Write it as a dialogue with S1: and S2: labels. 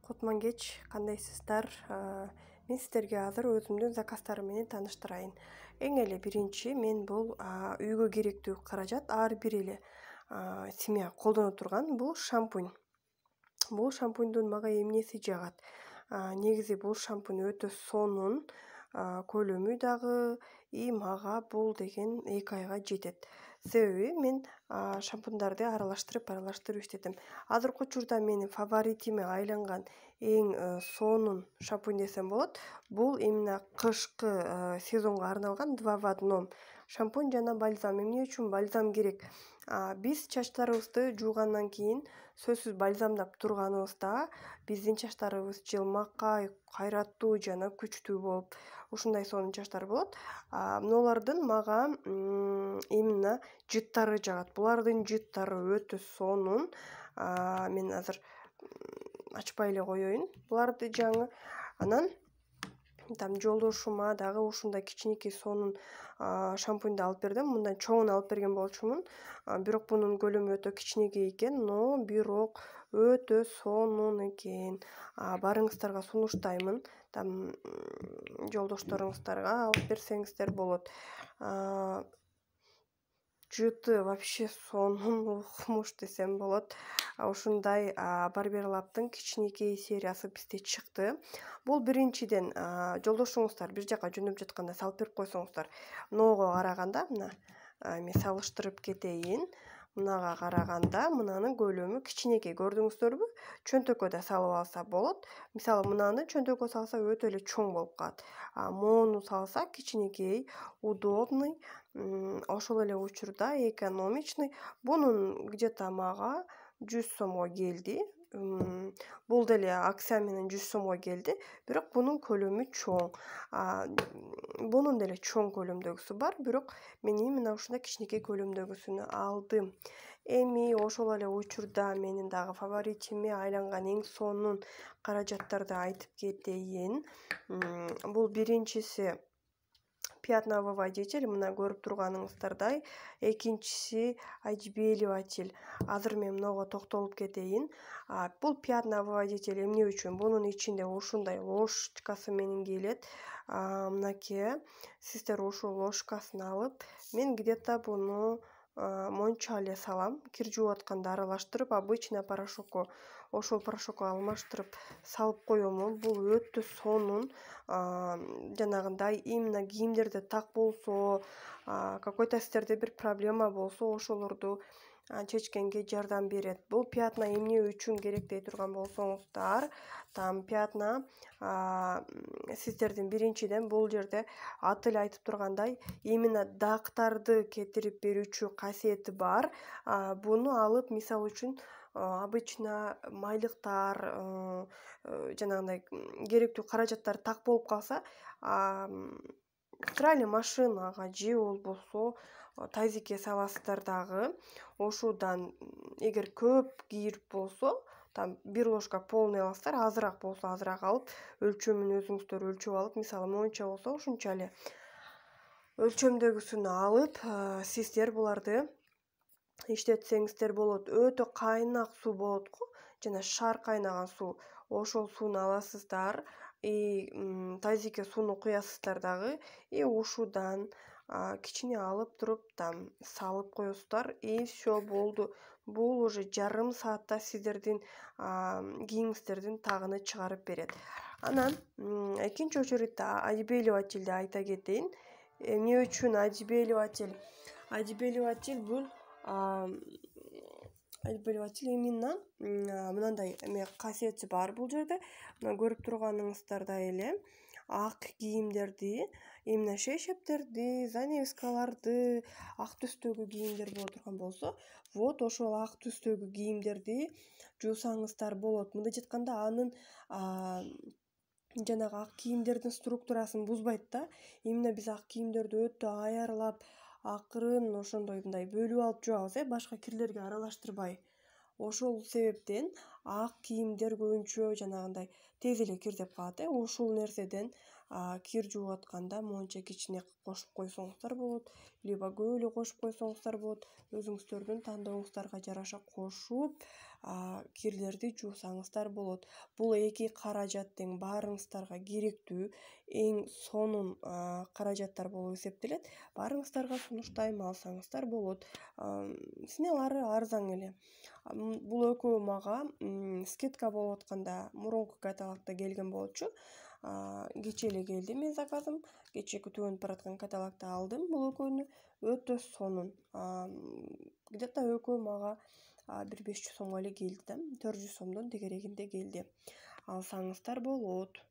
S1: Кутман кеч, кандайсыздар? Мен сіздерге азыр өзүмдүн заказдарым менен тааныштырайын. Эң эле биринчи мен бул үйгө керектүү каражат ар бир эле семья колдоно турган бул шампунь. Бул шампуньдун мага эмнеси жагат? Негизи бул шампунь өтө сонун, көлөмү дагы и мага бул деген 2 айга жетет. Себеби мен шампуньдарды аралаштырып иштедим. Азыркы учурда менин фаворитиме айланган эң сонун шампунь десем болот. Бул именно кышкы сезонго арналган 2 в 1 шампунь жана бальзам. Эмне үчүн бальзам керек? Биз чачтарыбызды жуугандан кийин сөзсүз бальзамдап турганыбызда биздин чачтарыбыз жылмакай, кайраттуу жана күчтүү болуп, ушундай сонун чачтар болот. Мыналардын мага именно жыттары жагат. Булардын жыттары өтө сонун. Мен азыр ачпай эле коеюн буларды жаңы. Анан там жолдошума дагы ушундай кичинекей сонун шампуньду алып бердим. Мындан чоңун алып берген болчумун. Бирок бунун көлөмү өтө кичинекей экен, но бирок өтө сонун экен. Барыңыздарга сунуштаймын. Там жолдошторуңуздарга алып берсеңиздер болот. Жыты вообще сонун, укмуш десем болот. Ушундай Barber Lab'дын кичинекей сериясы бизде чыкты. Бул биринчиден жолдошуңуздар бир жака жөнөп жатканда салып берип койсоңуздар, мынага караганда мына мен салыштырып кетейин. Мынага караганда мынанын көлөмү кичинекей, көрдүңүздөрбү? Чөнтөккө да салып алса болот. Мисалы мынаны чөнтөккө салса өтө эле чоң болуп калат. Моуну салса кичинекей, удобный, ошол эле учурда экономичный. Бунун где-то мага 100 сомго келди. Бул деле акция менен 100 сомго келди, бирок бунун көлөмү чоң. Бунун деле чоң көлөмдөгүсү бар, бирок мен именно ушундай кичинекей көлөмдөгүсүнү алдым. Эми ошол эле учурда менин дагы фаворитиме айланган эң сонун каражаттарды айтып кетейин. Бул биринчиси пятновыводитель, мына көрүп турганыңыздардай. Экинчиси отбеливатель. Азыр мен мынага токтолуп кетейин. Бул пятновыводитель эмне үчүн? Бунун ичинде ушундай ложкасы менен келет. Мынакей, сиздер ушул ложкасын алып, мен где-то буну монча эле салам. Кир жууп атканда аралаштырып, обычный порошокко, ошол порошокко алмаштырып салып коемун. Бул өтө сонун. Жанагындай именно кийимдерде так болсо, какой-то сиздерде бир проблема болсо, ошолорду чечкенге жардам берет. Бул пятна эмне үчүн керек дей турган болсоңуздар, там пятна сиздердин биринчиден бул жерде аты эле айтып тургандай, именно дактарды кетирип берүүчү касиети бар. Буну алып, мисалы үчүн, обычно майлыктар, жанагындай керектүү каражаттар так болуп калса, стиральный машинага же болбосо тазикке саласыздар дагы. Ошодан эгер көп кирип болсо, там бир ложка полный аласыздар, азыраак болсо азыраак алып, өлчөмүн өзүңүздөр өлчөп алып, мисалы монча болсо ушунча эле өлчөмдөгүсүн алып, сиздер буларды иштетсеңиздер болот. Өтө кайнак суу болот го, жана шар кайнаган суу. Ошол сууну аласыздар и тазикке сууну куясыздар дагы, и ушудан кичине алып туруп там салып коесуздар, и все болду. Бул уже жарым саатта сиздердин кийимиңиздердин тагыны чыгарып берет. Анан экинчи очередде отбеливательди айта кетейин. Эмне үчүн отбеливатель? Отбеливатель бул отбеливатель именно мынандай касиети бар бул жерде. Мына көрүп турганыңыздардай эле ак кийимдерди, именно шешептерди, занавескаларды, ак түстөгү кийимдер боло турган болсо, вот ошол ак түстөгү кийимдерди жуусаңыздар болот. Мындай жатканда анын жанагы ак кийимдердин структурасын бузбайт да. Именно биз ак кийимдерди өтө аярлап, акырын ошондой мындай бөлүп алып жуабыз, башка кирлерге аралаштырбай. Ошол себептен ак кийимдер көбүнчө жанагындай тез эле кирдеп калат. Ушул нерседен кир жууп атканда монча кичине кошуп койсоңуздар болот, либо көп эле кошуп койсоңуздар болот. Өзүңүздөрдүн тандооңуздарга жараша кошуп кирлерди жуусаңыздар болот. Бул эки каражат тең баарыңыздарга керектүү, эң сонун каражаттар болуп эсептелет. Баарыңыздарга сунуштайм, алсаңыздар болот. Сменалары арзан эле. Бул экөө мага скидка болуп атканда мурунку каталогдо келген болчу. Кечээ эле келди менин заказым. Кечээ күтүп бараткан каталогдо алдым бул экөөнү. Өтө сонун. Где-то экөө мага бир 500 сомго эле келди да, 400 сомдон тегерегинде келди. Алсаңыздар болот.